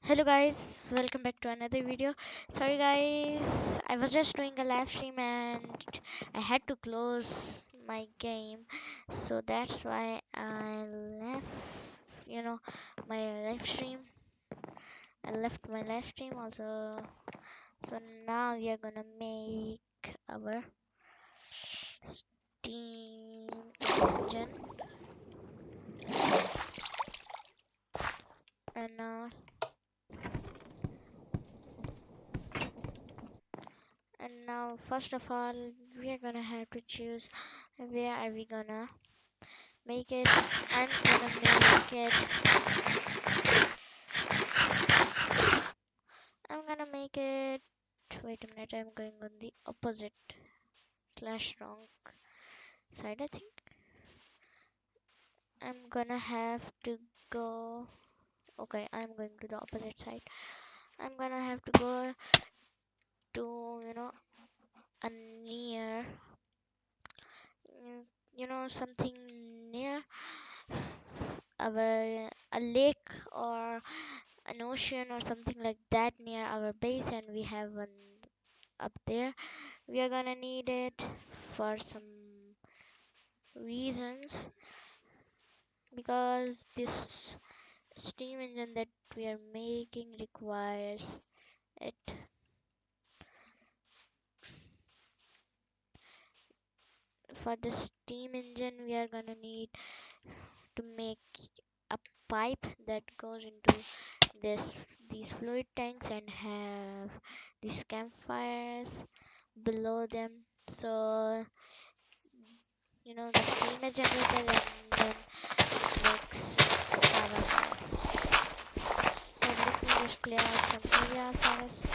Hello guys, welcome back to another video. Sorry guys, I was just doing a live stream and I had to close my game, so that's why I left, you know, my live stream. I left my live stream also. So now we are gonna make our Steam engine, and now first of all we are gonna have to choose where are we gonna make it. I'm gonna make it. I'm gonna make it. Wait a minute, I'm going on the opposite slash wrong side. I think I'm gonna have to go. Okay, I'm going to the opposite side. I'm gonna have to go to, a near, something near our a lake or an ocean or something like that near our base, and we have one up there. We are gonna need it for some reasons because this steam engine that we are making requires it. For the steam engine we are gonna need to make a pipe that goes into these fluid tanks and have these campfires below them, so the steam is generated and then makes power for us. So let me just clear out some area for us.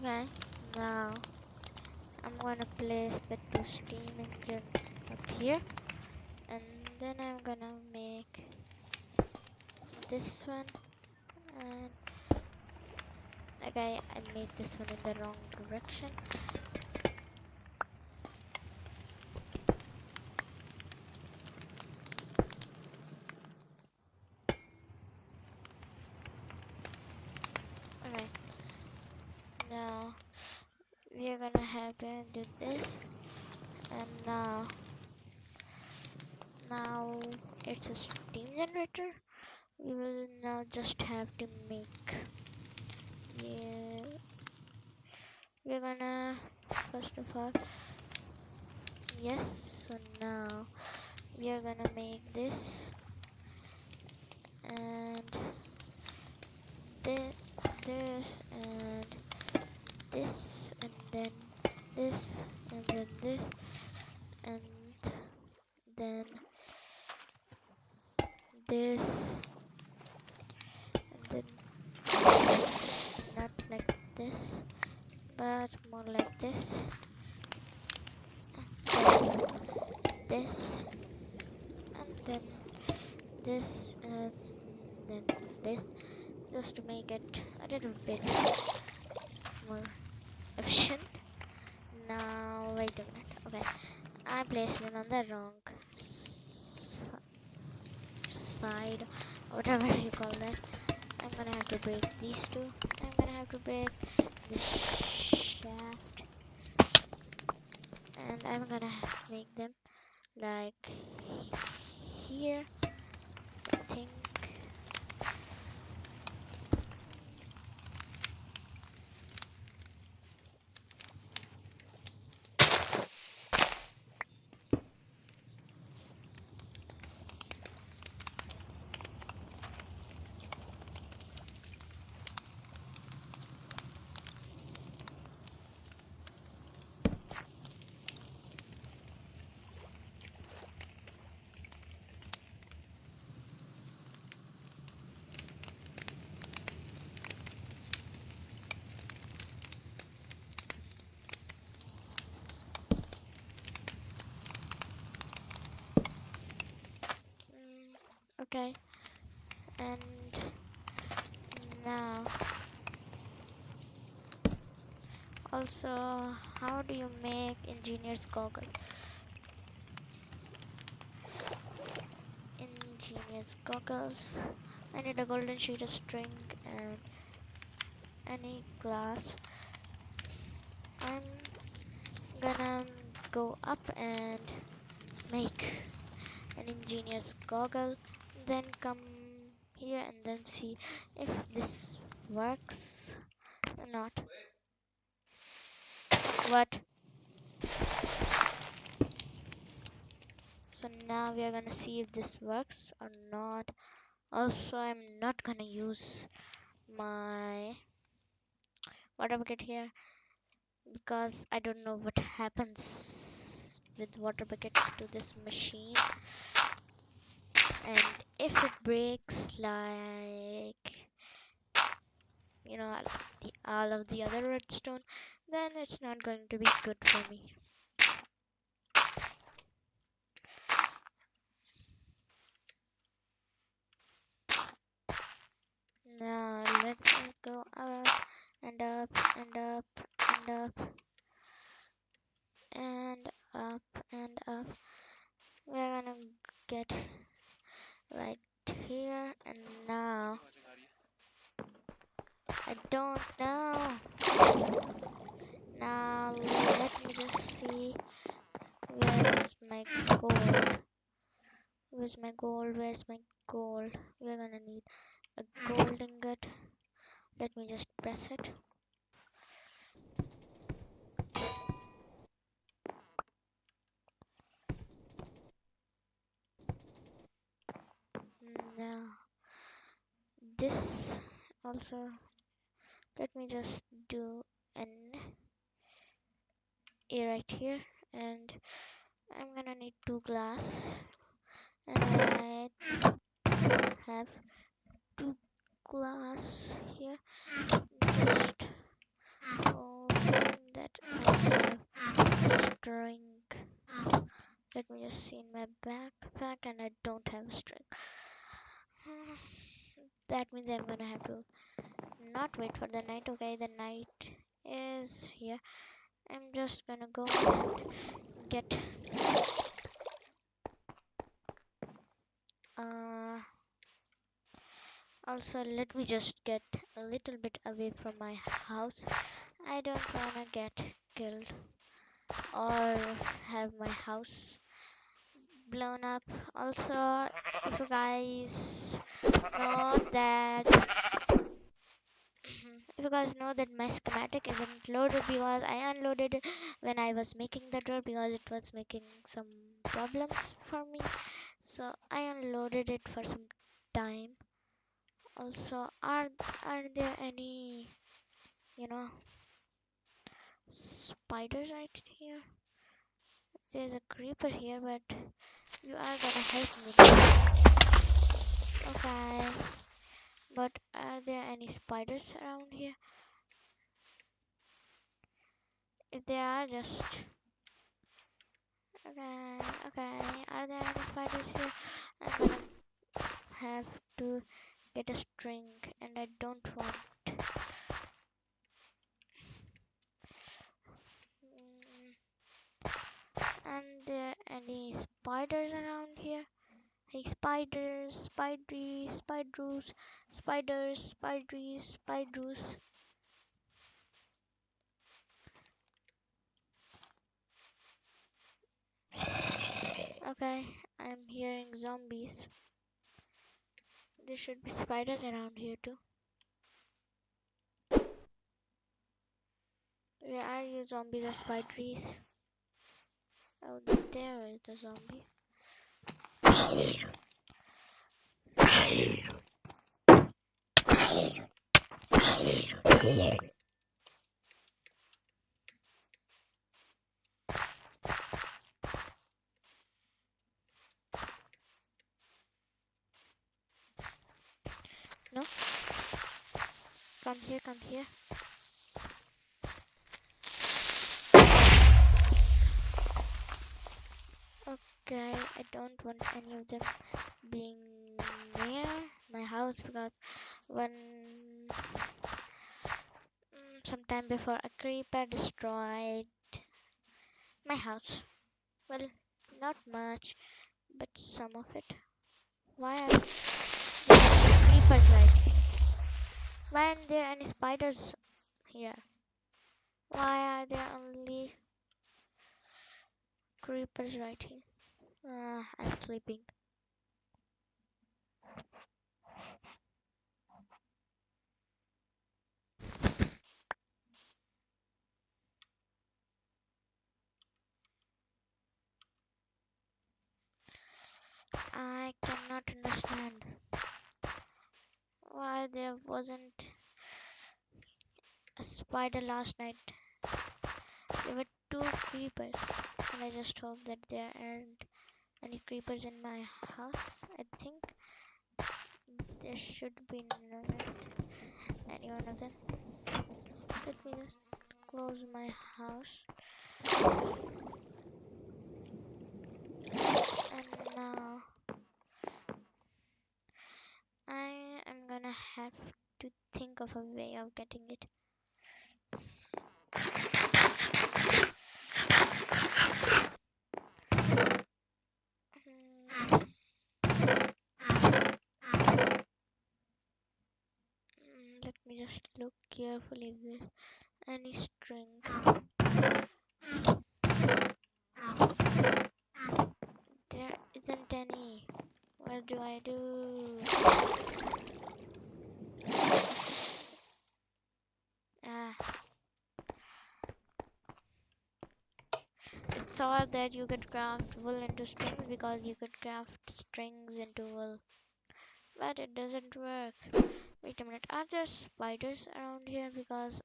Okay, now I'm gonna place the two steam engines up here, and then I'm gonna make this one. And okay, I made this one in the wrong direction. Okay, now we are gonna have to do this, and now it's a steam generator. We will now just have to make, yeah, we're gonna first of all, yes, so now we are gonna make this and this and this and then this and then this and then this and then not like this but more like this, then this and then this and then this, just to make it a little bit more efficient. Now wait a minute. Okay, I placed it on the wrong side, whatever you call that. I'm gonna have to break these two. I'm gonna have to break the shaft, and I'm gonna make them like here, I think. Okay, and now also, how do you make engineer's goggle? Engineer's goggles. I need a golden sheet, a string, and any glass. I'm gonna go up and make an engineer's goggle, then come here and then see if this works or not. What? So now we are gonna see if this works or not. Also, I'm not gonna use my water bucket here because I don't know what happens with water buckets to this machine, and if it breaks like all of the other redstone, then it's not going to be good for me. Now let's go up and up and up and up and up and up. We're gonna get right here, and now I don't know. Now let me just see, where is my gold? Where's my gold? Where's my gold? We're gonna need a gold ingot. Let me just press it. Now this also, let me just do an A right here, and I'm gonna need 2 glass, and I have 2 glass here. Just that I have a string. Let me just see in my backpack, and I don't have a string. That means I'm gonna have to not wait for the night. Okay, the night is here. I'm just gonna go and get also, let me just get a little bit away from my house. I don't wanna get killed or have my house blown up. Also, if you guys know that if you guys know that my schematic isn't loaded because I unloaded it when I was making the door because it was making some problems for me, so I unloaded it for some time. Also, are there any spiders right here? There's a creeper here, but you are gonna help me. Okay, but are there any spiders around here? If there are, just okay. Are there any spiders here? I'm gonna have to get a string, and I don't want. Are there any spiders around here? Hey, spiders, spideries, spideroos, spiders, spideries, spideroos. Okay, I'm hearing zombies. There should be spiders around here too. Where are you, zombies or spideries? Oh, there is the zombie. No? Come here, come here. Okay, I don't want any of them being near my house because when sometime before a creeper destroyed my house. Well, not much, but some of it. Why are there creepers right here? Why aren't there any spiders here? Why are there only creepers right here? I'm sleeping. I cannot understand why there wasn't a spider last night. There were two creepers, and I just hope that there aren't any creepers in my house. I think there should be not any one of them. Let me just close my house. And now I am gonna have to think of a way of getting it. Mm, Let me just look carefully if there's any string. There isn't any. What do I do? Ah, I thought that you could craft wool into strings because you could craft strings into wool. But it doesn't work. Wait a minute, are there spiders around here? Because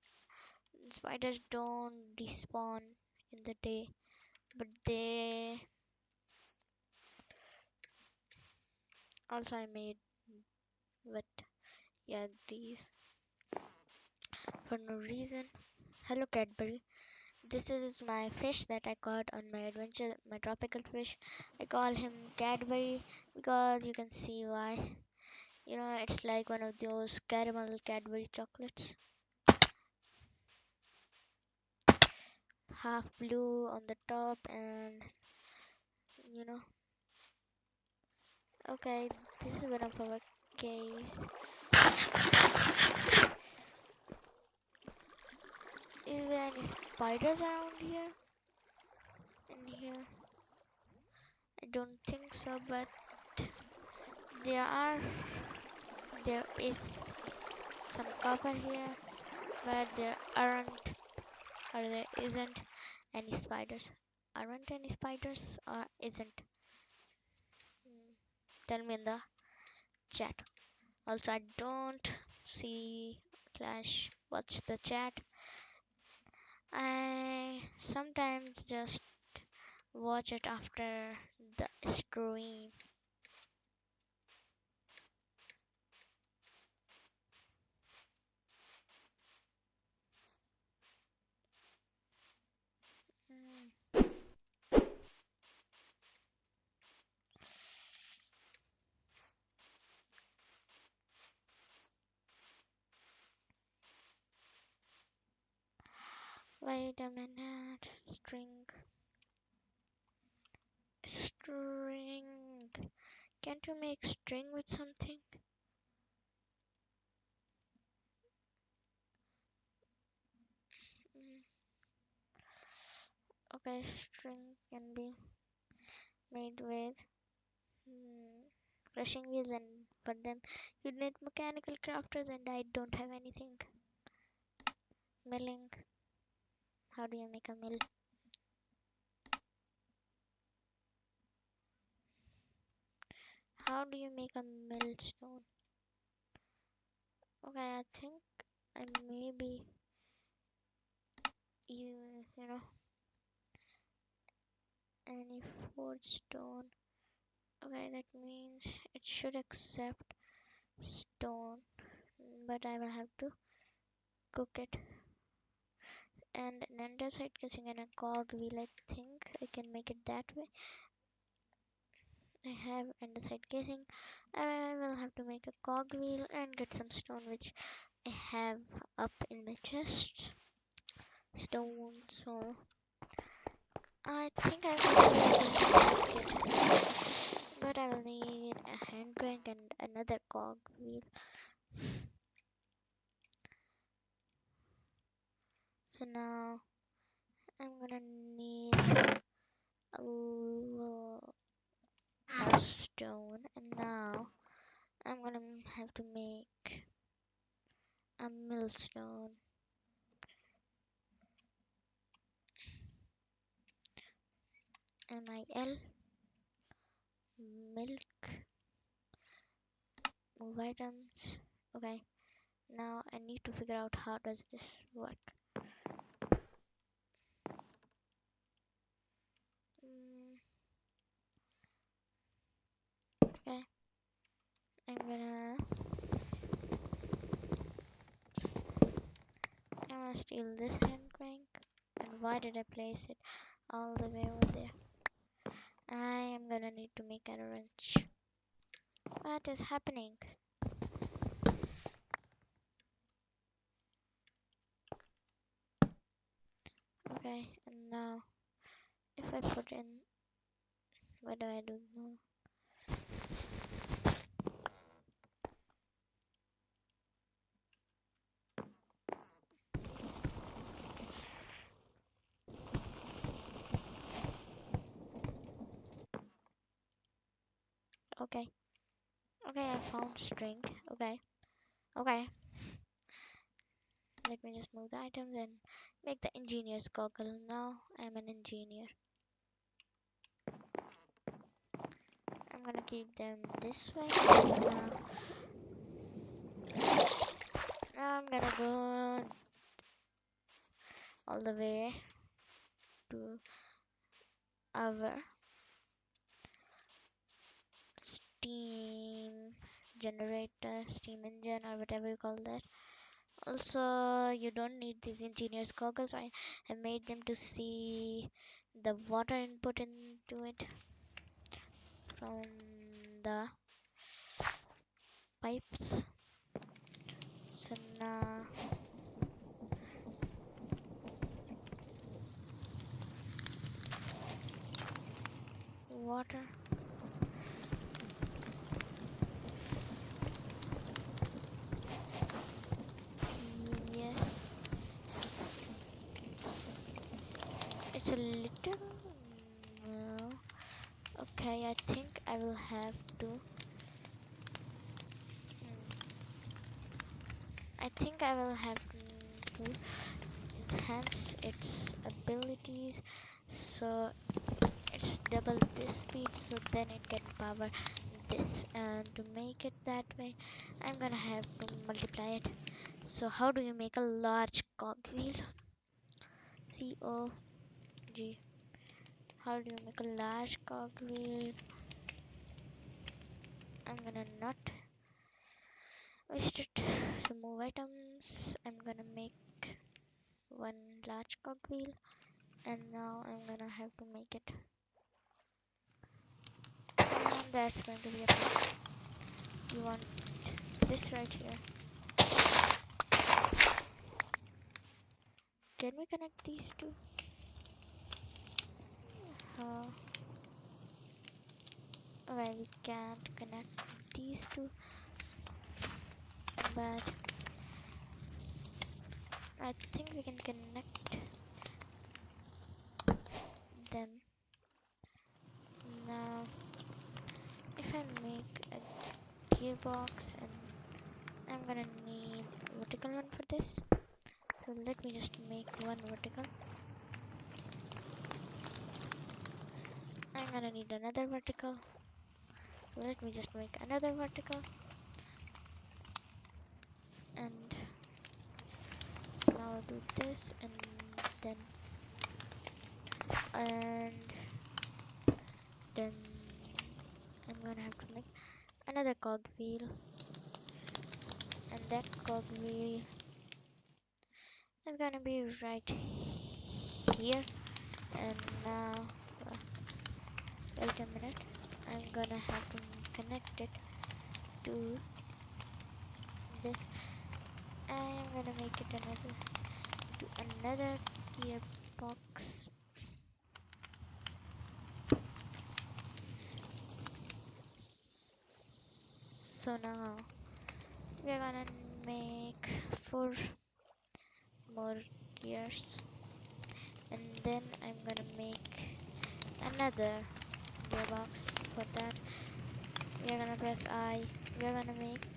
spiders don't despawn in the day, but they also I made, but yeah, these for no reason. Hello, Cadbury. This is my fish that I caught on my adventure, my tropical fish. I call him Cadbury because you can see why. You know, it's like one of those caramel Cadbury chocolates. Half blue on the top, and you know. Okay, this is one of our caves. Is there any spiders around here? In here? I don't think so, but there are. There is some copper here, but there aren't, or there isn't any spiders. Aren't any spiders, or isn't? Hmm, Tell me in the chat. Also, I don't see slash watch the chat. I sometimes just watch it after the stream. Mm, Wait a minute. String. String. Can't you make string with something? Mm. Okay, string can be made with crushing wheels, and for them you need mechanical crafters, and I don't have anything. Milling. How do you make a mill? How do you make a millstone? Okay, I think I maybe you know any forged stone. Okay, that means it should accept stone, but I will have to cook it. And an andesite casing and a cog wheel. I think I can make it that way. I have andesite casing. I will have to make a cog wheel and get some stone, which I have up in my chest. Stone, so I think I'm gonna be able to make it. But I will need a hand crank and another cog wheel. So now I'm gonna need a stone, and now I'm gonna have to make a millstone. MIL milk move items. Okay, now I need to figure out how does this work. Okay, I'm gonna steal this hand crank. And why did I place it all the way over there? I am gonna need to make a wrench. What is happening? Okay, and now if I put in, what do I do now? Okay, okay, I found string. Okay, okay. Let me just move the items and make the engineer's goggle. Now I'm an engineer. I'm gonna keep them this way. Now I'm gonna go all the way to our steam generator, steam engine, or whatever you call that. Also, you don't need these engineer's goggles. I have made them to see the water input into it from the pipes. So now water. Yes, it's a little. No. Okay, I think I will have to. I think I will have to enhance its abilities so it's double this speed, so then it can power this, and to make it that way I'm gonna have to multiply it. So how do you make a large cogwheel? C-O-G. How do you make a large cogwheel? I'm gonna not waste it. So move items. I'm gonna make one large cogwheel, and now I'm gonna have to make it. And that's going to be a problem. You want this right here. Can we connect these two? How? Okay, we can't connect these two, but I think we can connect them. Now, if I make a gearbox, and I'm gonna need a vertical one for this, so let me just make one vertical. I'm gonna need another vertical, so let me just make another vertical. And now I'll do this, and then and then I'm gonna have to make another cog wheel, and that cog wheel is gonna be right here. And now wait a minute, I'm gonna have to connect it to this. I'm gonna make it another gearbox. So now we're gonna make 4 more gears, and then I'm gonna make another gearbox. For that, we're gonna press I. We're gonna make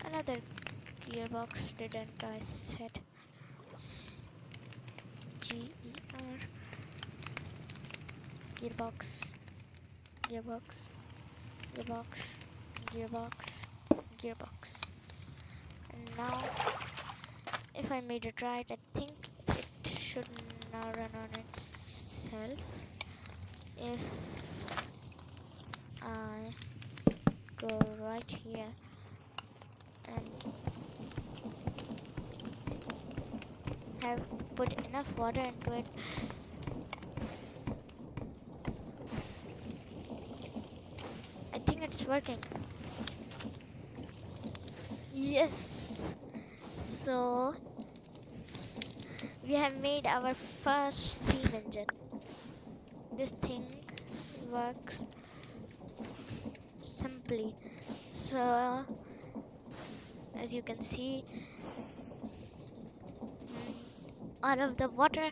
another gearbox. Didn't I set GER gearbox, gearbox, gearbox, gearbox, gearbox. And now, if I made it right, I think it should now run on itself. If I go right here and have put enough water into it, I think it's working. Yes! So, we have made our first steam engine. This thing works simply. So, as you can see, all of the water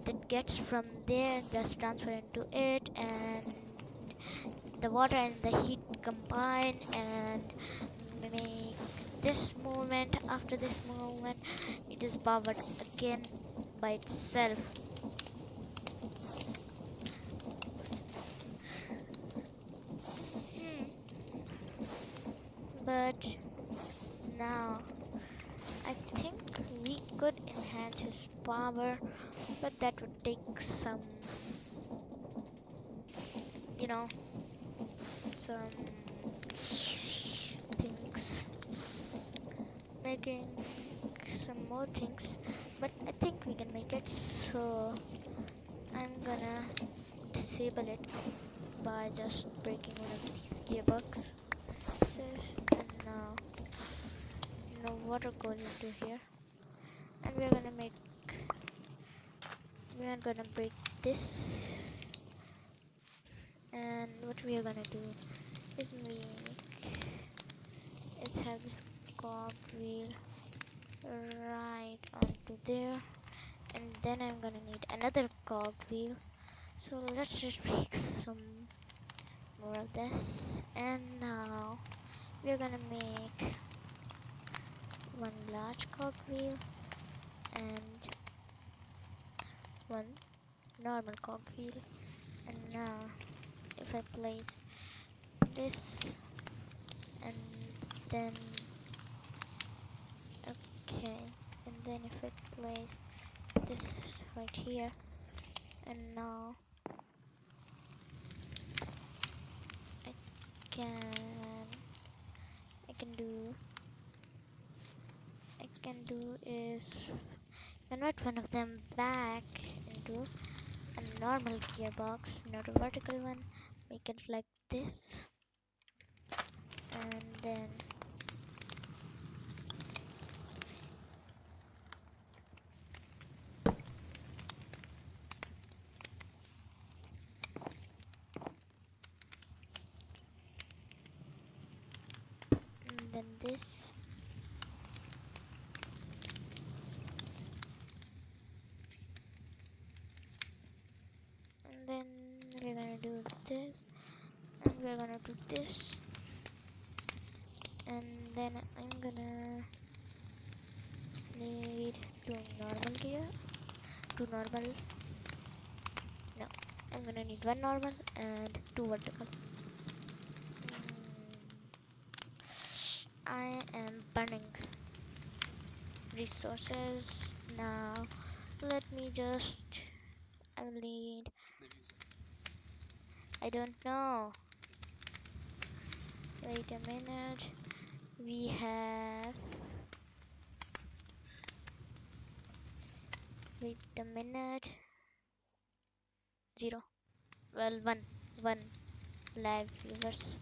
that gets from there just transfer into it, and the water and the heat combine and make this movement. After this movement, it is powered again by itself. But now I think we could enhance his power, but that would take some, you know, some things, making some more things. But I think we can make it, so I'm gonna disable it by just breaking one of these gearboxes. And now no water goes into here, and we are gonna break this. And what we are gonna do is have this cog wheel right onto there, and then I'm gonna need another cog wheel. So let's just make some more of this. And now we're gonna make one large cog wheel and one normal cog wheel. And now if I place this, and then okay, and then if I place this right here, and now I can I can do is convert one of them back into a normal gearbox, not a vertical one. Make it like this, and then then this. And then we're gonna do this, and we're gonna do this, and then I'm gonna need two normal gear, two normal, no, I'm gonna need one normal and two vertical. I am burning resources now. Let me just, I will need, I don't know, wait a minute, we have, wait a minute, 0, well, one live viewers.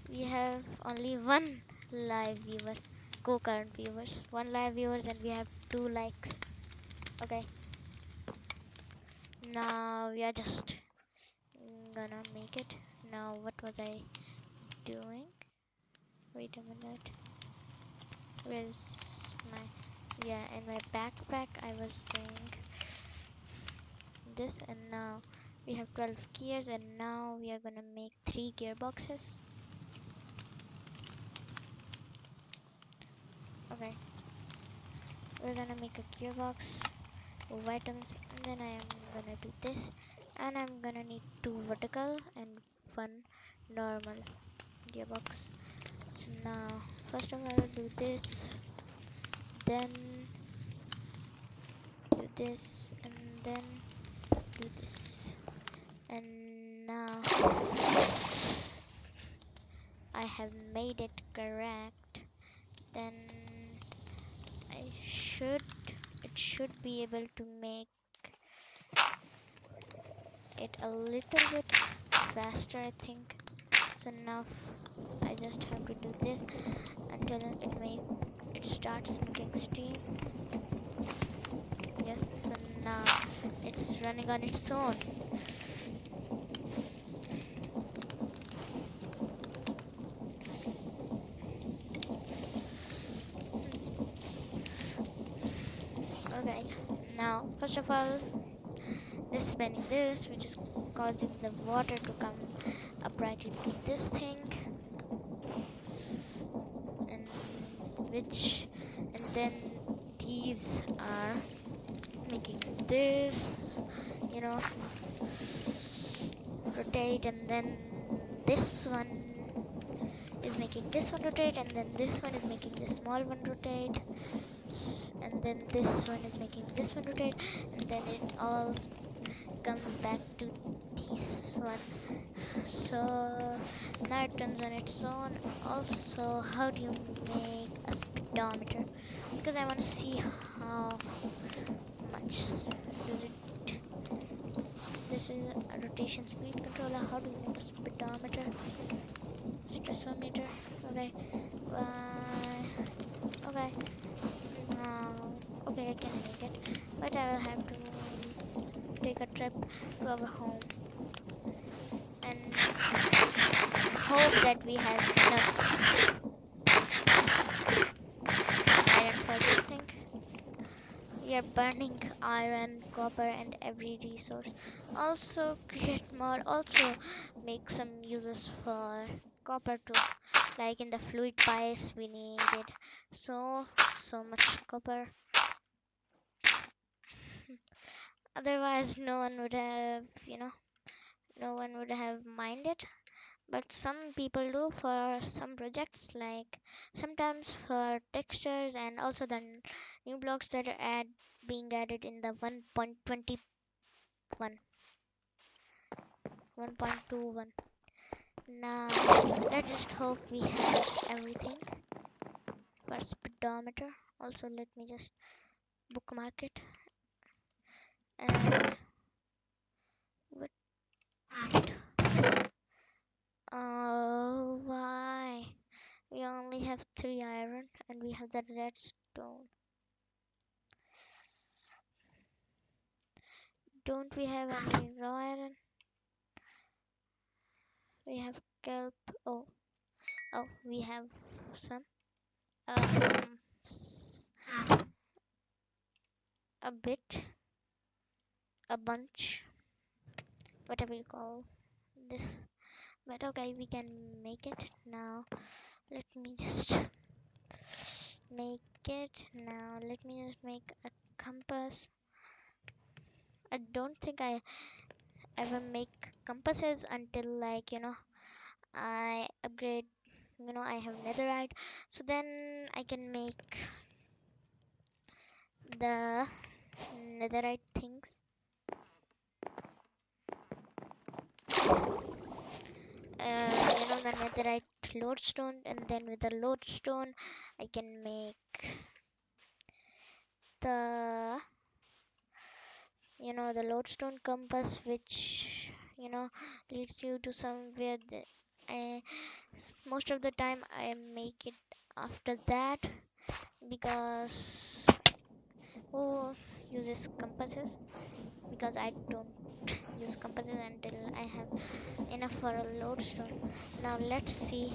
We have only one live viewer, co-current viewers, one live viewers, and we have 2 likes. Okay, now we are just gonna make it. Now what was I doing? Wait a minute, where's my, yeah, in my backpack I was doing this, and now we have 12 gears, and now we are gonna make 3 gearboxes. Okay, we're gonna make a gearbox of items, and then I am gonna do this, and I'm gonna need 2 vertical and 1 normal gearbox. So now first of all do this, then do this, and then do this, and now I have made it correct. Then it should be able to make it a little bit faster, I think. So now I just have to do this until it starts making steam. Yes, so now it's running on its own. Okay, now first of all, this spinning this, which is causing the water to come up right into this thing, and and then these are making this, you know, rotate, and then this one is making this one rotate, and then this one is making this small one rotate, and then this one is making this one rotate, and then it all comes back to this one. So now it turns on its own. Also, how do you make a speedometer? Because I want to see how much does it. This is a rotation speed controller. How do you make a speedometer? Stressometer. Okay. Okay. Now, okay, I can make it, but I will have to take a trip to our home and hope that we have enough iron for this thing. We are burning iron, copper, and every resource. Also create more. Also make some uses for copper too. Like in the fluid pipes, we needed so much copper. Otherwise, no one would have, no one would have minded. But some people do for some projects, like sometimes for textures, and also the new blocks that are being added in the 1.21, 1.21. Now let's just hope we have everything for speedometer. Also, let me just bookmark it. And what? Oh, why? We only have 3 iron, and we have the redstone. Don't we have any raw iron? We have kelp. Oh, we have some um a bit, a bunch, whatever you call this. But okay, we can make it now. Let me just make it now. Let me just make a compass. I don't think I ever make compasses until, like, I upgrade, I have netherite, so then I can make the netherite things. The netherite lodestone, and then with the lodestone I can make the the lodestone compass, which leads you to somewhere that I, most of the time I make it after that, because who uses compasses? Because I don't use compasses until I have enough for a lodestone. Now let's see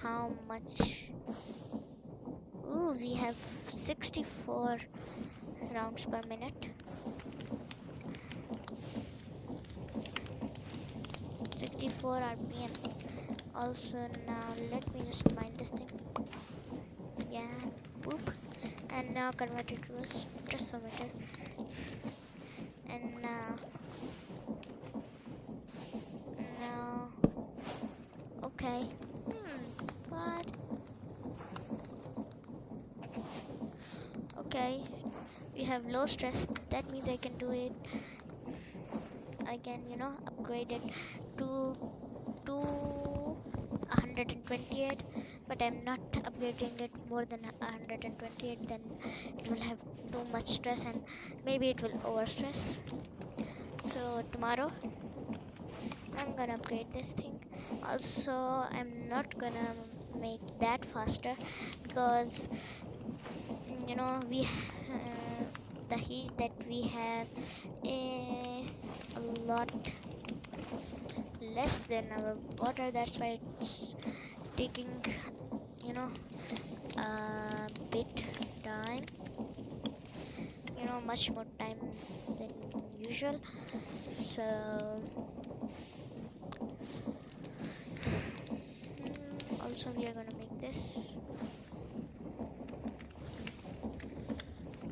how much. Ooh, we have 64 rounds per minute. 64 RPM. Also, now let me just mine this thing. Yeah, boop. And now convert it to a stressometer. And now, okay. What? Okay, we have low stress. That means I can do it. I can, upgrade it to 128, but I'm not upgrading it more than 128. Then it will have too much stress, and maybe it will overstress. So tomorrow I'm gonna upgrade this thing. Also, I'm not gonna make that faster, because we the heat that we have is a lot less than our water. That's why it's taking a bit time, much more time than usual. So also we are gonna make this.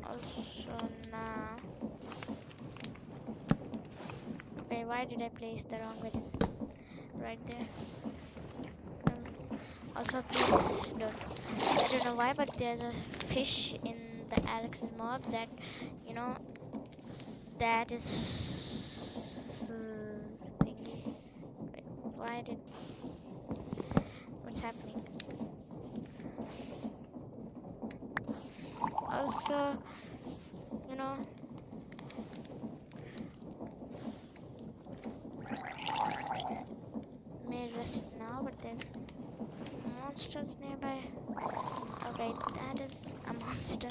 Also now, okay, why did I place the wrong button right there? Also, please don't. I don't know why, but there's a fish in the Alex's mob that that is thingy. Wait, why did? What's happening? Also, may rest now, but there's monsters nearby. Okay, that is a monster.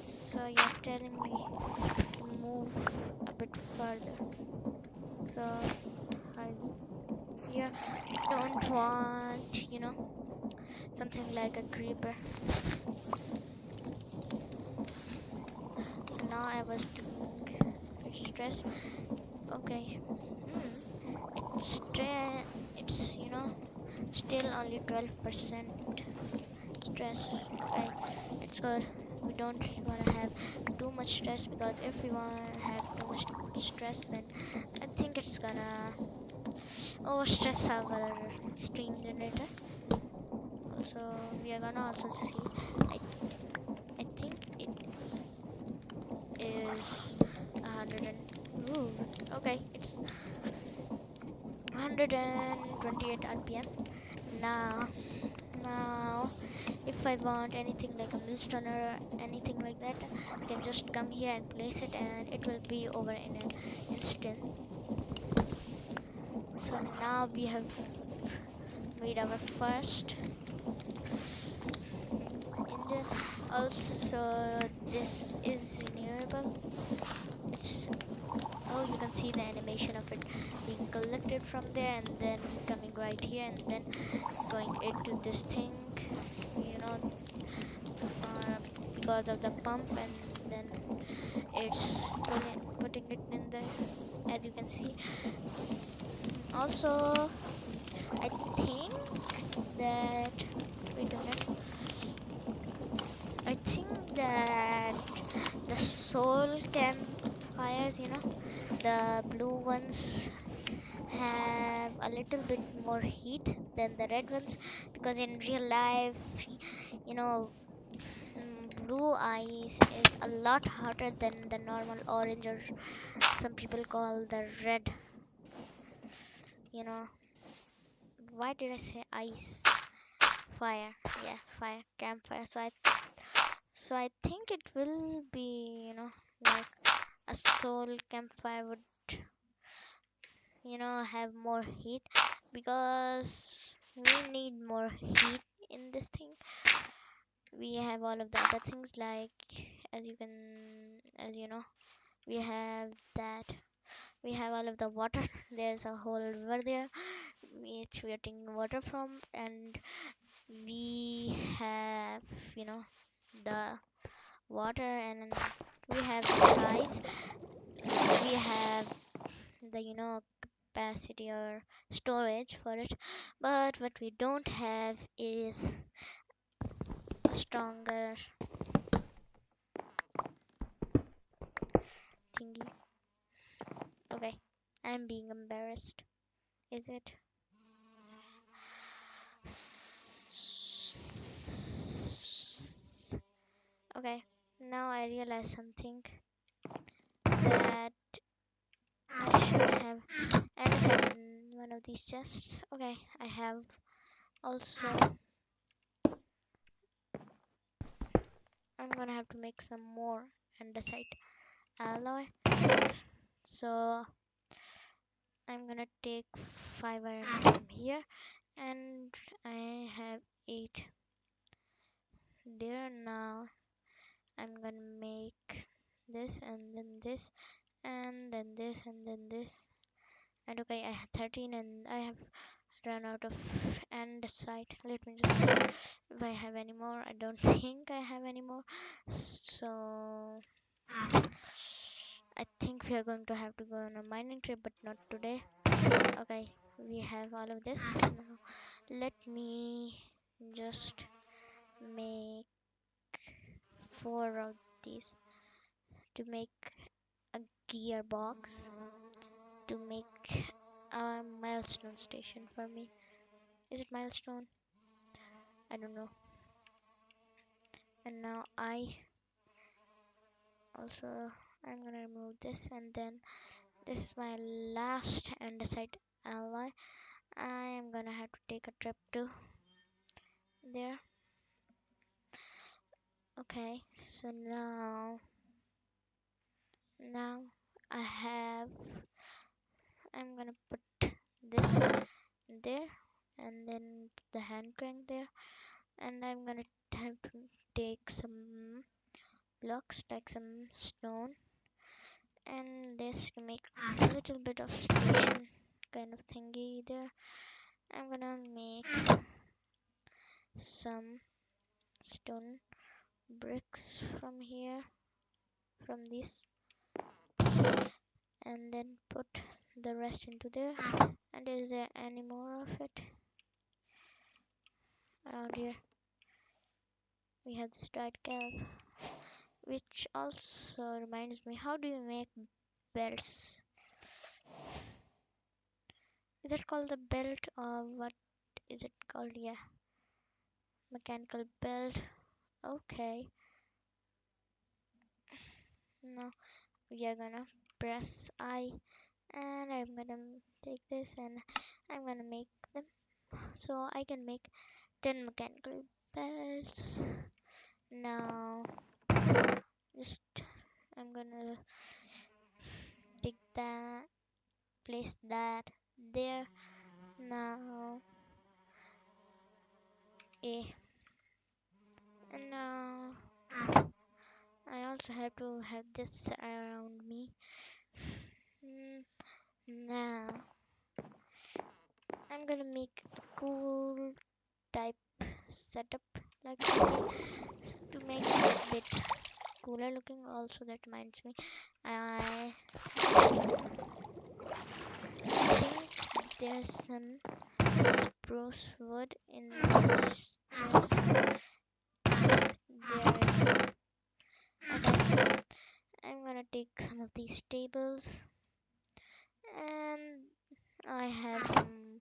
So you're telling me to move a bit further. So you don't want, something like a creeper. So now I was doing stress. Okay. It's still only 12% stress. Okay, it's good. We don't want to have too much stress, because if we want to have too much stress, then I think it's gonna overstress our stream generator. Also, we are gonna also see. I think it is 100 and okay, it's 128 RPM. Now if I want anything like a millstone or anything like that, I can just come here and place it, and it will be over in an instant. So now we have made our first engine. Also, this is renewable. It's Oh, you can see the animation of it being collected from there and then coming right here and then going into this thing, you know, uh, because of the pump, and then it's putting it in the, as you can see. Also, I think that, wait a minute, I think that the soul campfires, the blue ones have a little bit more heat than the red ones, because in real life, you know blue ice is a lot hotter than the normal orange, or some people call the red. you know why did I say ice? Fire. Yeah, fire, campfire. So I think it will be, like a soul campfire would, have more heat, because we need more heat in this thing. We have all of the other things, like, as you know, we have that. We have all of the water. There's a whole river there which we are taking water from, and we have, the water, and we have the size, we have the, capacity or storage for it. But what we don't have is a stronger thingy. Okay, I'm being embarrassed. Is it? Okay, now I realize something, that I should have answered in one of these chests. Okay, I have also. I'm gonna have to make some more andesite alloy. So I'm gonna take 5 iron from here, and I have 8 there. Now I'm gonna make this, and then this, and then this, and then this. And okay, I have 13, and I have run out of andesite. Let me just see if I have any more. I don't think I have any more. So I think we are going to have to go on a mining trip, but not today. Okay, we have all of this. Now let me just make 4 of these to make a gearbox, to make a milestone station for me. Is it milestone? I don't know. And now also I'm gonna remove this, and then this is my last andesite alloy. I am gonna have to take a trip to there. Okay, so now I have, I'm gonna put this there, and then put the hand crank there, and I'm gonna have to take some blocks, like some stone, and this to make a little bit of station kind of thingy there. I'm gonna make some stone bricks from here, from this, and then put the rest into there. And is there any more of it around here? We have this dried kelp, which also reminds me, how do you make belts? Is it called the belt, or what is it called? Yeah, mechanical belt. Okay, now we are gonna press I, and I'm gonna take this, and I'm gonna make them, so I can make 10 mechanical belts. Now just, I'm gonna take that, place that there. Now A, and now I also have to have this around me. Now I'm gonna make a cool type setup like to make it a bit cooler looking. Also, that reminds me, I think there's some spruce wood in this chest. There is. Okay, I'm gonna take some of these tables, and I have some,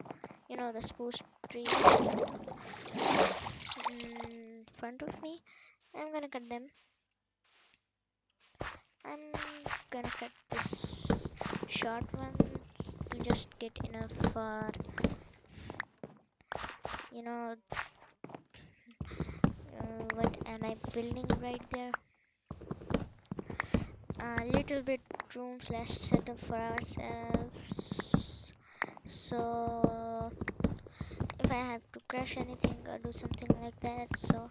the spruce trees in front of me. I'm gonna cut them. I'm gonna cut this short ones to just get enough for, you know, what am I building right there? A little bit room slash setup for ourselves. So if I have to crash anything or do something like that, so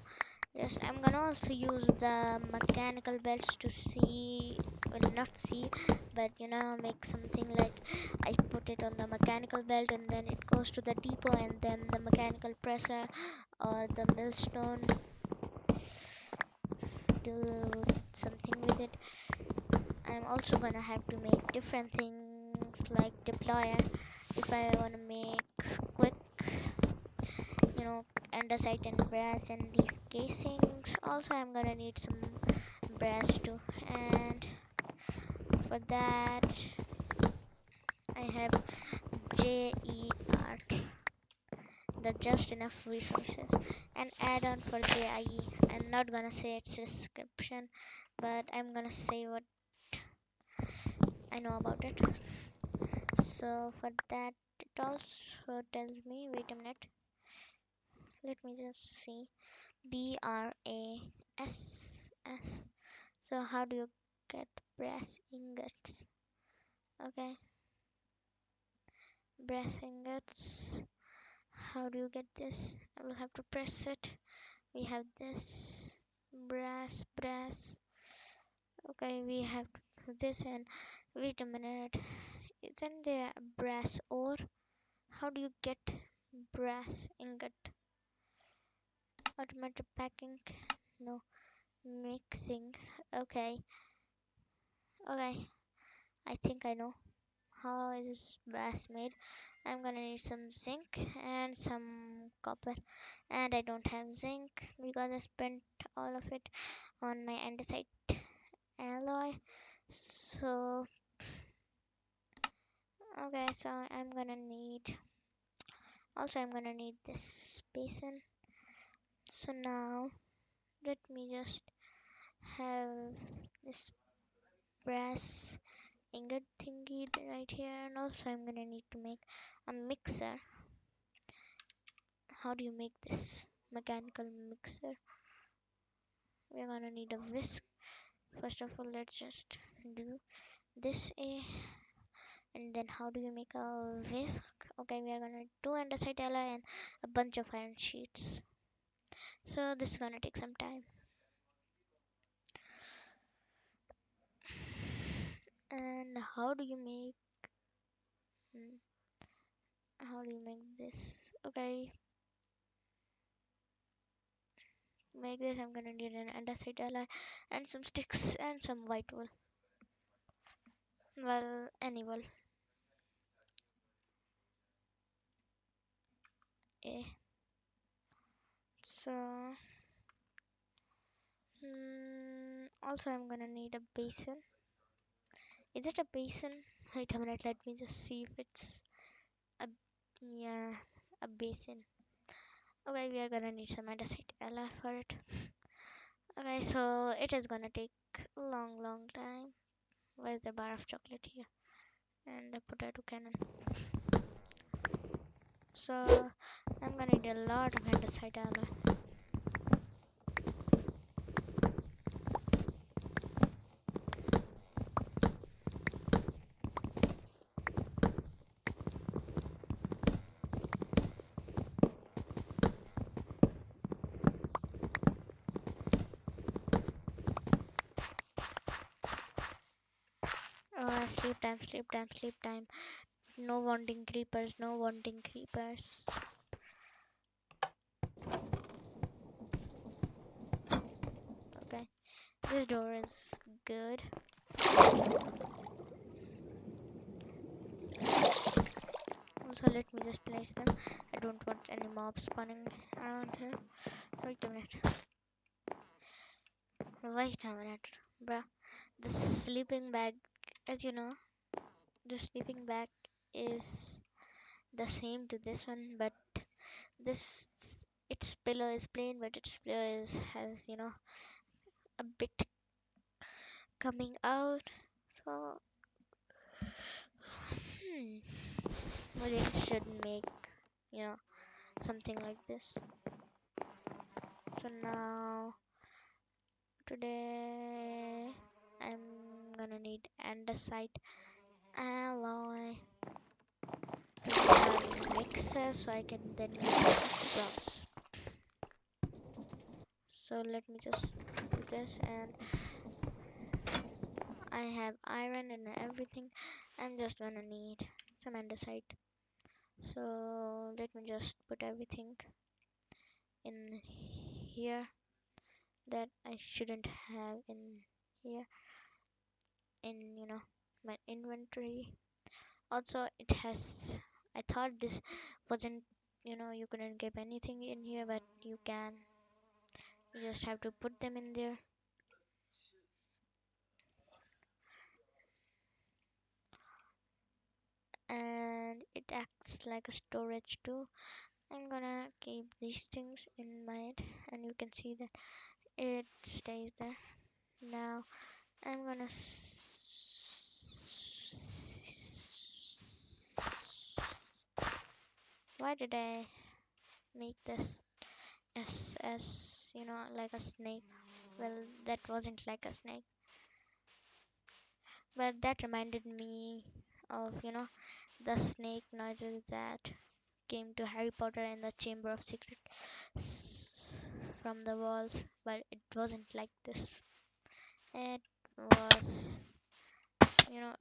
yes, I'm gonna also use the mechanical belts to see, well, not see, but make something like I put it on the mechanical belt and then it goes to the depot, and then the mechanical presser or the millstone do something with it. I'm also gonna have to make different things like deployer if I wanna make quick, andesite and brass and these casings. Also, I'm gonna need some brass too, and for that I have JER, the just enough resources, an add-on for JIE. I'm not gonna say its description, but I'm gonna say what I know about it. So for that, it also tells me, wait a minute, let me just see, BRASS. So how do you get brass ingots? Okay, brass ingots. How do you get this? I will have to press it. We have this brass. Okay, we have to do this, and wait a minute. Isn't there brass ore? How do you get brass ingot? Automatic packing? No. Mixing. Okay. Okay. I think I know how is brass made. I'm gonna need some zinc and some copper, and I don't have zinc because I spent all of it on my andesite alloy. So okay, so I'm gonna need this basin. So now let me just have this brass ingot thingy right here, and also I'm gonna need to make a mixer. How do you make this mechanical mixer? We're gonna need a whisk. First of all, let's just do this and then how do you make a whisk? Okay, we are gonna do andesite alloy and a bunch of iron sheets, so this is gonna take some time. And hmm, how do you make this? Okay, make this. I'm gonna need an andesite alloy and some sticks and some white wool, well, any wool. eh. So also I'm gonna need a basin. Is it a basin? Wait a minute, let me just see if it's a, yeah, a basin. Okay, we are gonna need some andesite alloy for it. Okay, so it is gonna take a long time. Where's the bar of chocolate here? And the potato cannon. So I'm gonna need a lot of andesite alloy. Sleep time. No wanting creepers, no wanting creepers. Okay, this door is good. Also, let me just place them. I don't want any mobs spawning around here. Wait a minute. Wait a minute, bruh. The sleeping bag, as you know, the sleeping bag is the same to this one, but this its pillow is plain, but its pillow has a bit coming out. So we should make you know something like this. So now today I'm gonna need andesite alloy to a mixer so I can then make bronze. So let me just do this, and I have iron and everything. I'm just gonna need some andesite. So let me just put everything in here that I shouldn't have in here in my inventory. Also, it has, I thought this wasn't, you couldn't keep anything in here, but you can. You just have to put them in there. And it acts like a storage too. I'm gonna keep these things in mind, and you can see that it stays there. Now I'm gonna why did I make this as like a snake? Well, that wasn't like a snake, but that reminded me of the snake noises that came to Harry Potter in the Chamber of Secrets from the walls, but it wasn't like this. It was you know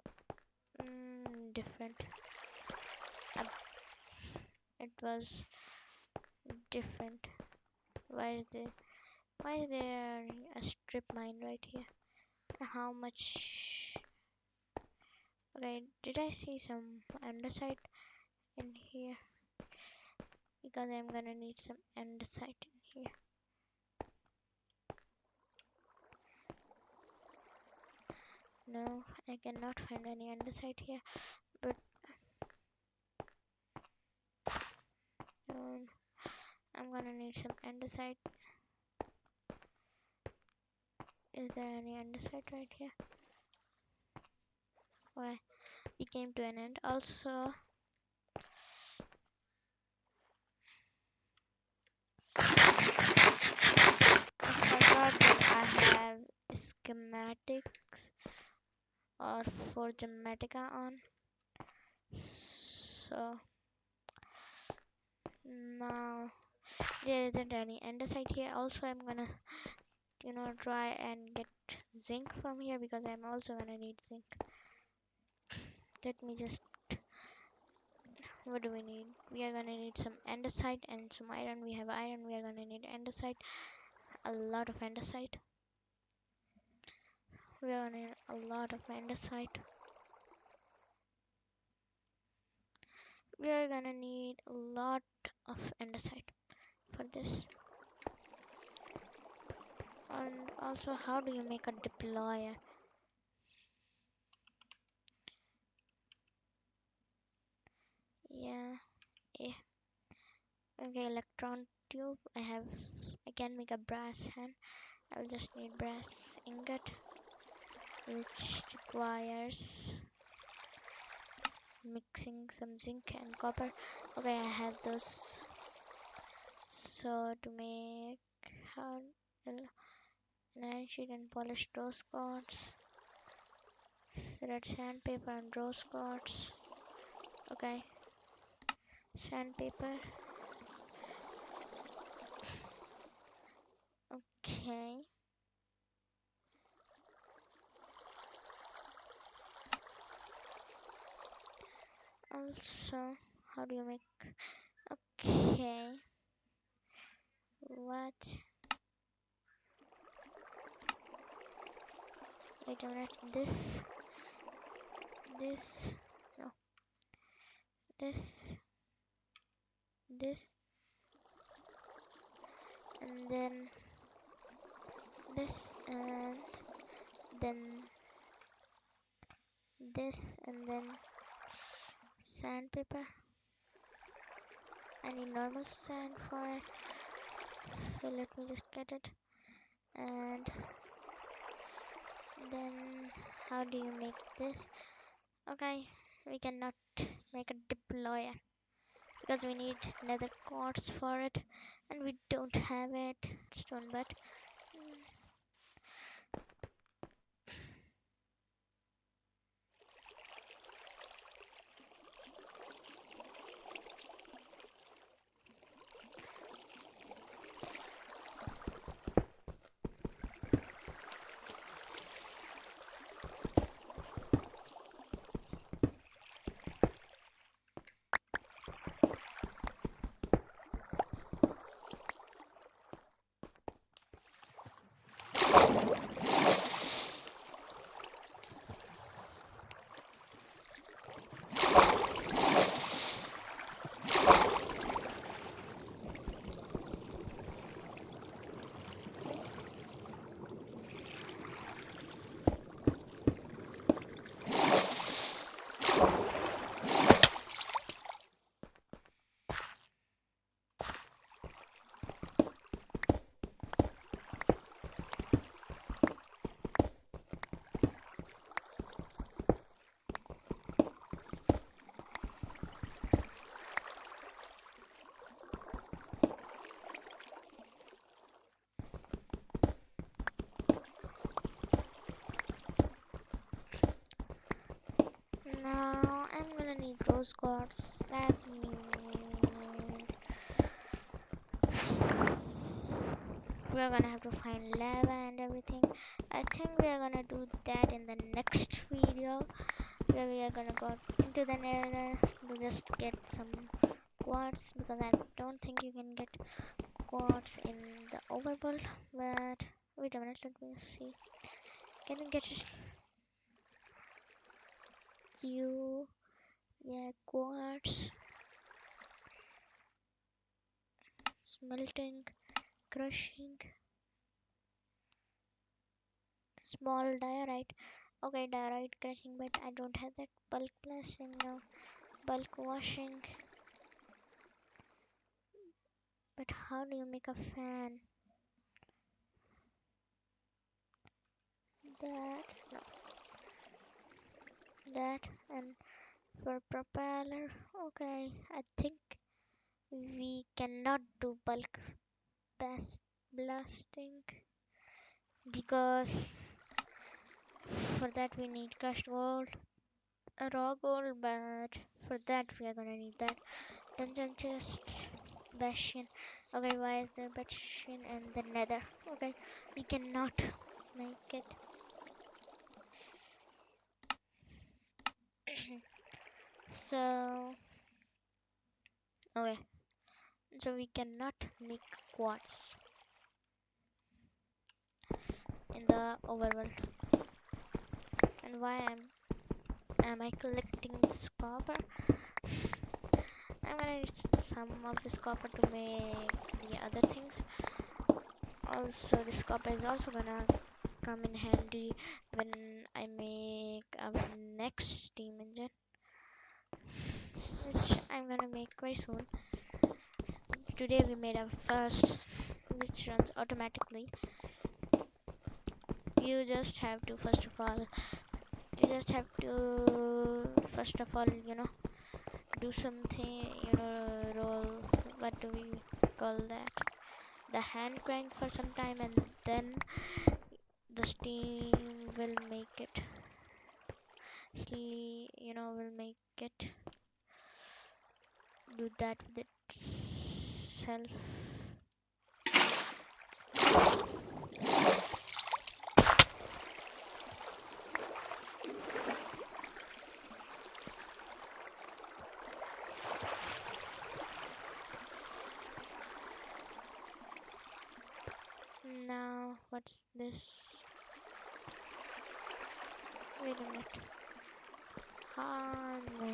different. Uh, it was different. Why is there a strip mine right here? How much? Okay, did I see some andesite in here? Because I'm gonna need some andesite in here. No, I cannot find any andesite here, but I'm gonna need some andesite. Is there any andesite right here? Why? We came to an end. Also, I forgot that I have schematics or Forgematica on. So now there isn't any andesite here. Also, I'm gonna try and get zinc from here because I'm also gonna need zinc. Let me just, what do we need? We are gonna need some andesite and some iron. We have iron. We are gonna need andesite, a lot of andesite. We are gonna need a lot of andesite. We are gonna need a lot of andesite for this. And also, how do you make a deployer? Yeah. Okay, electron tube. I can make a brass hand. I'll just need brass ingot, which requires mixing some zinc and copper. Okay, I have those. So to make how iron sheet and polish rose quartz, red sandpaper and rose quartz. Okay, sandpaper. Okay. Also, how do you make? Okay, what? Wait a minute. This, no, this, and then this, and then this, and then sandpaper. I need normal sand for it, so let me just get it. And then how do you make this? Okay, we cannot make a deployer because we need nether quartz for it, and we don't have it. Stone, but now I'm gonna need rose quartz. That means we're gonna have to find lava and everything. I think we are gonna do that in the next video, where we are gonna go into the nether to just get some quartz, because I don't think you can get quartz in the overworld. But wait a minute, let me see. Can you get it? Yeah, quartz, smelting, crushing, small diorite. Okay, diorite crushing, but I don't have that. Bulk blasting now, bulk washing. But how do you make a fan? That, no, that, and for propeller. Okay, I think we cannot do bulk blasting because for that we need crushed gold, raw gold, but for that we are gonna need that dungeon chest, bastion. Okay, why is there bastion and the nether? Okay, we cannot make it. So okay, so we cannot make quartz in the overworld. And why am I collecting this copper? I'm gonna need some of this copper to make the other things. Also, this copper is also gonna come in handy when I make our next steam engine, which I'm gonna make very soon. Today we made our first, which runs automatically. You just have to first of all, do something, roll, what do we call that, the hand crank for some time, and then the steam will make it will make it do that with itself. Now, what's this? Wait a minute. Ah, no.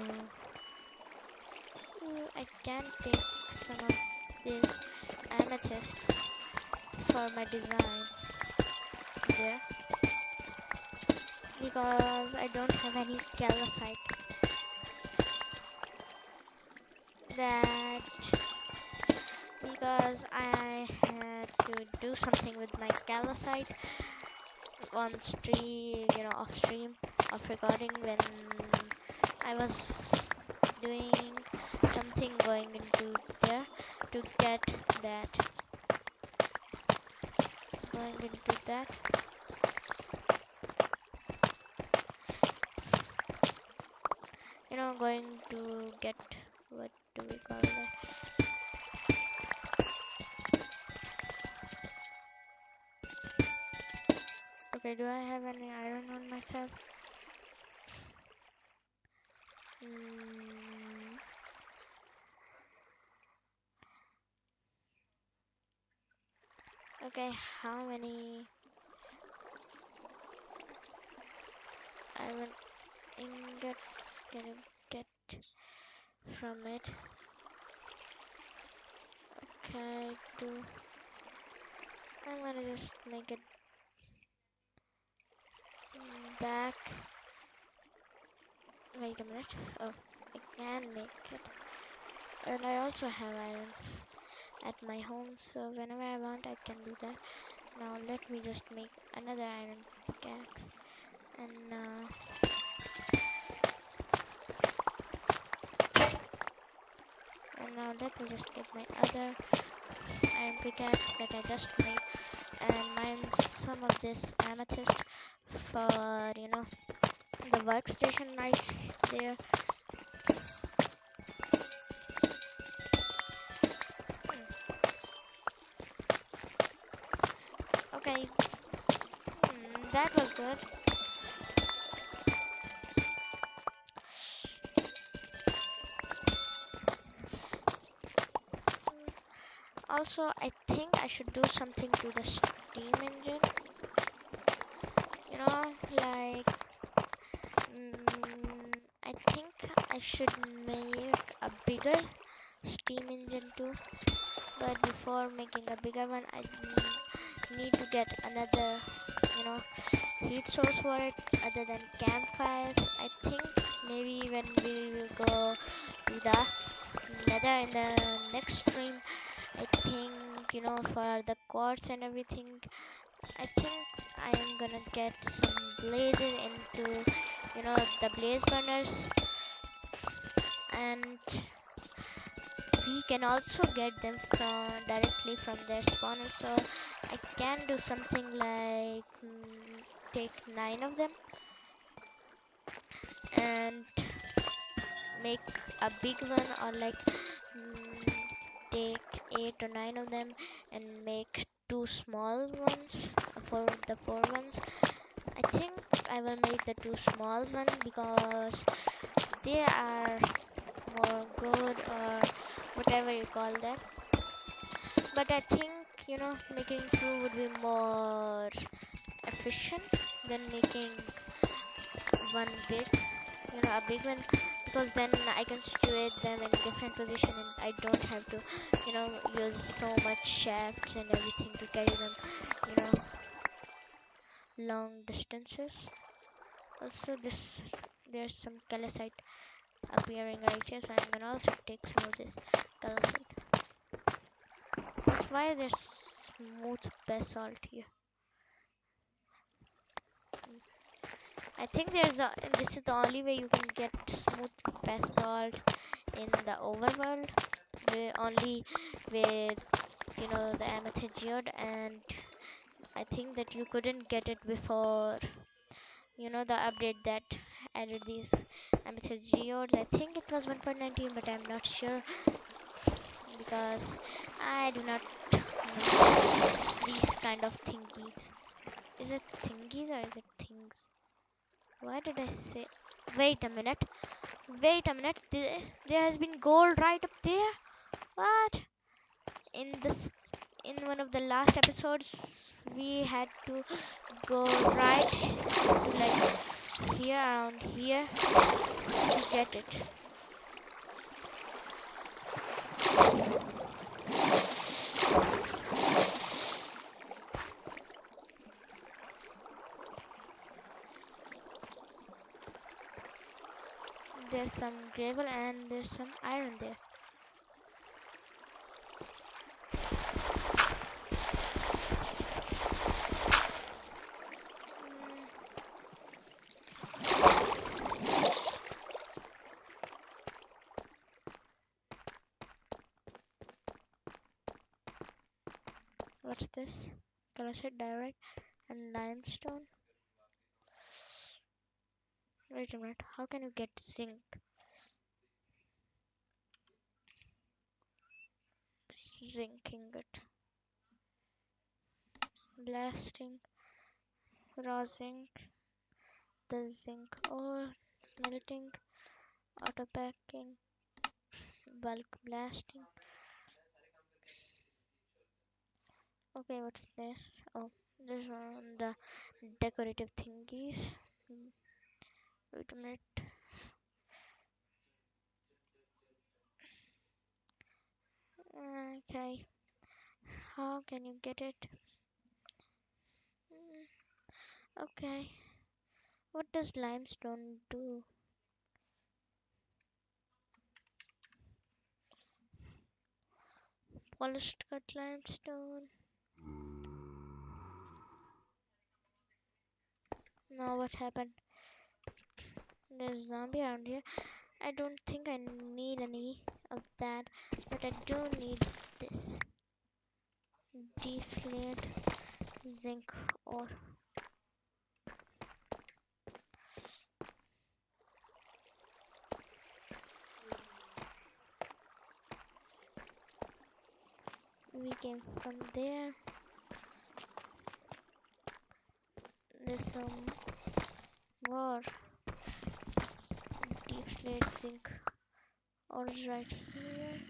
Ooh, I can take some of this amethyst for my design there because I don't have any calcite. That because I had to do something with my calcite on stream, off stream of recording when I was doing something going into there to get that going into that going to get what do we call that. Okay, do I have any iron on myself? Okay, how many iron ingots can you get from it? Okay, I'm gonna just make it back. Wait a minute. Oh, I can make it. And I also have iron at my home, so whenever I want I can do that. Now let me just make another iron pickaxe. And now let me just get my other iron pickaxe that I just made and mine some of this amethyst for the workstation right there. Okay, that was good. Also, I think I should do something to the Steam engine. Like I think I should make a bigger Steam engine too. But before making a bigger one, I need to get another, heat source for it other than campfires. I think maybe when we will go to the nether in the next stream, I think, for the quartz and everything, I think I am gonna get some blazes into, the blaze burners, and we can also get them directly from their spawner. So I can do something like take 9 of them and make a big one, or like take 8 or 9 of them and make 2 small ones for the 4 ones. I think I will make the 2 small ones because they are more good, or whatever you call them. But I think making 2 would be more efficient than making one big, a big one, because then I can situate them in different position and I don't have to use so much shafts and everything to carry them long distances. Also, there's some calcite appearing right here, so I'm gonna also take some of this calcite. That's why there's smooth basalt here. I think this is the only way you can get smooth basalt in the overworld, only with the amethyst geode, and I think that you couldn't get it before the update that added these amethyst geodes. I think it was 1.19, but I'm not sure because I do not know these kind of thingies. Is it thingies or is it things? Why did I say? Wait a minute. Wait a minute. There has been gold right up there. What? In this in one of the last episodes we had to go right to like here, around here, to get it. There's some gravel and there's some iron there. What's this? Calcite, diorite, and limestone. Wait a minute, how can you get zinc? Zinc ingot. Blasting, raw zinc, the zinc ore, melting, auto packing, bulk blasting. Okay, what's this? Oh, this one, the decorative thingies. Wait a minute. Okay, how can you get it? Okay, what does limestone do? Polished cut limestone. Now what happened? There's a zombie around here. I don't think I need any of that, but I do need this. Deflated zinc ore. We came from there. There's some more deflated zinc ore right here.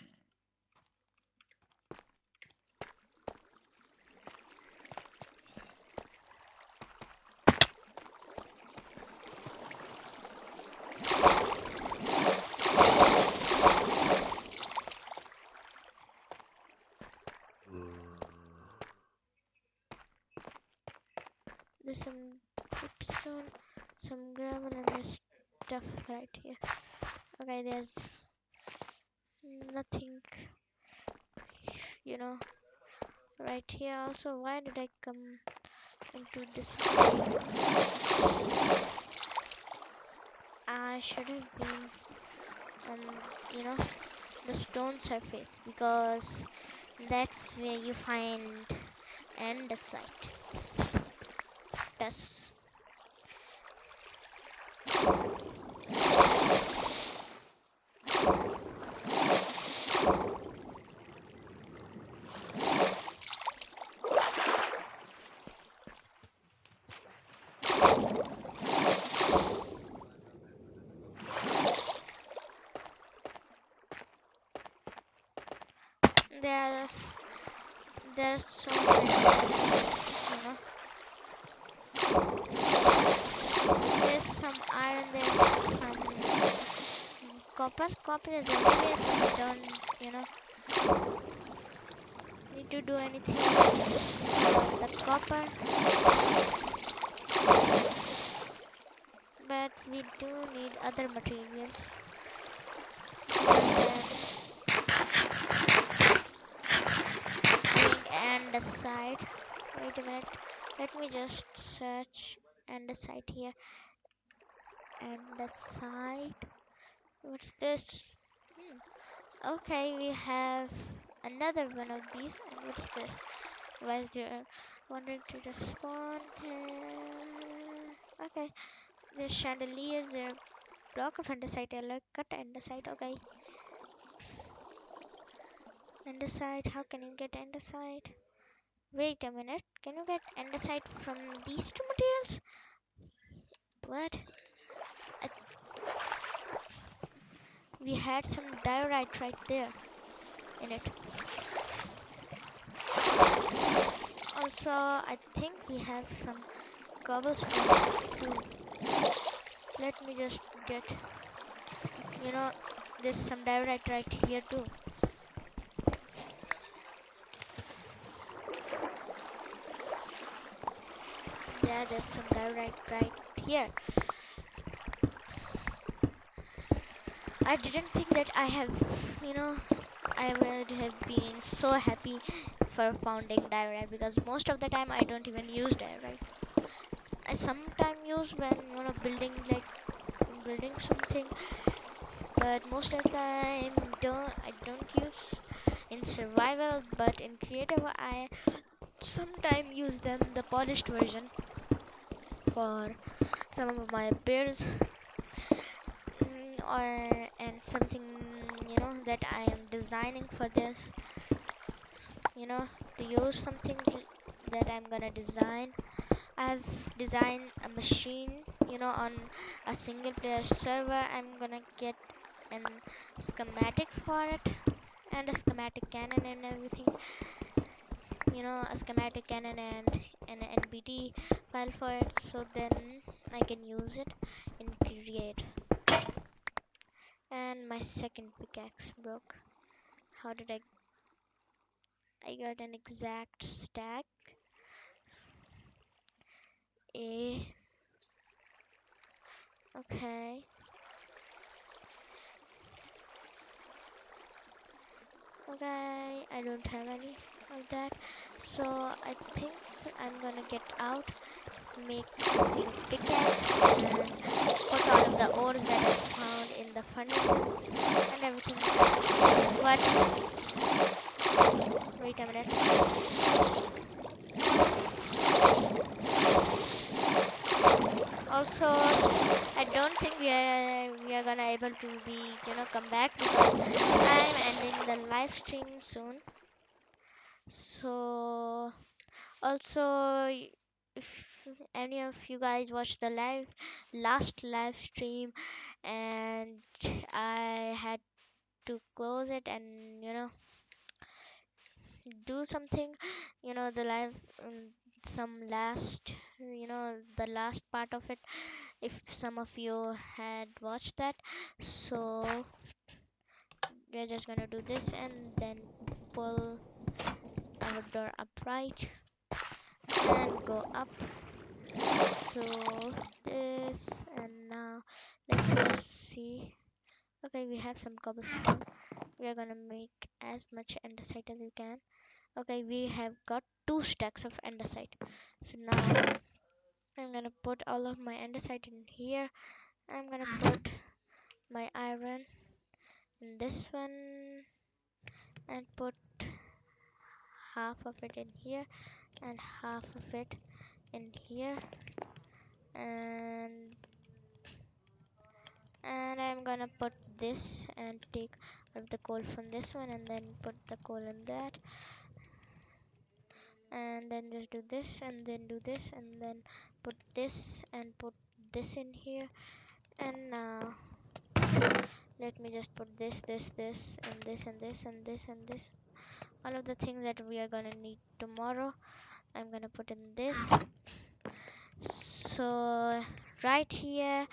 There's some dripstone, some gravel, and there's stuff right here. Okay, there's nothing, right here. Also, why did I come into this cave? I should have been on, the stone surface, because that's where you find andesite. Yes. There's so many things, There's some iron, there's some copper. Copper is everywhere, so we don't, need to do anything about the copper. But we do need other materials. Andesite. Wait a minute. Let me just search andesite here. Andesite. What's this? Okay, we have another one of these. And what's this? Why is there wandering to the spawn here? Okay, there's chandeliers. There block of andesite. I like cut andesite. Okay. Andesite. How can you get andesite? Wait a minute. Can you get andesite from these two materials? What? We had some diorite right there in it. Also, I think we have some cobblestone too. Let me just get, you know, there's some diorite right here too. Yeah, there's some diorite right here. I didn't think that I would have been so happy for founding diorite, because most of the time I don't even use diorite. I sometimes use when building something, but most of the time I don't use in survival. But in creative, I sometimes use the polished version for some of my builds, or and something that I am designing for this. To use something that I'm gonna design. I've designed a machine, on a single player server. I'm gonna get an schematic for it, and a schematic cannon and everything. A schematic cannon and an NPT file for it, so then I can use it in Create. And my second pickaxe broke. How did I got an exact stack. Okay. Okay, I don't have any of that, so I think I'm gonna get out, make a new pickaxe, and put all of the ores that I found in the furnaces and everything else. What? Wait a minute. Also, I don't think we are gonna able to be come back, because I'm ending the live stream soon. So also, if any of you guys watched the last live stream and I had to close it and do something, the live, some last, the last part of it, if some of you had watched that. So we're just gonna do this and then pull our door upright and go up to this. And now let's see. Okay, we have some cobblestone. We are gonna make as much andesite as we can. Okay, we have got 2 stacks of andesite. So now I'm gonna put all of my andesite in here. I'm gonna put my iron in this one and put half of it in here and half of it in here, and I'm gonna put this and take out the coal from this one and then put the coal in that, and then just do this and then do this and then put this and put this in here. And now let me just put this and this and this and this and this, all of the things that we are gonna need tomorrow. I'm gonna put in this. So right here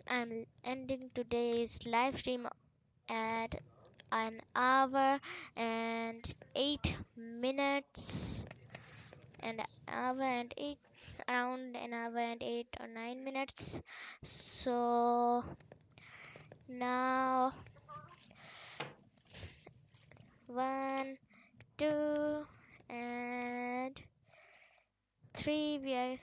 I'm ending today's live stream at an hour and 8 minutes, and around an hour and 8 or 9 minutes. So now 1, 2, and 3, we are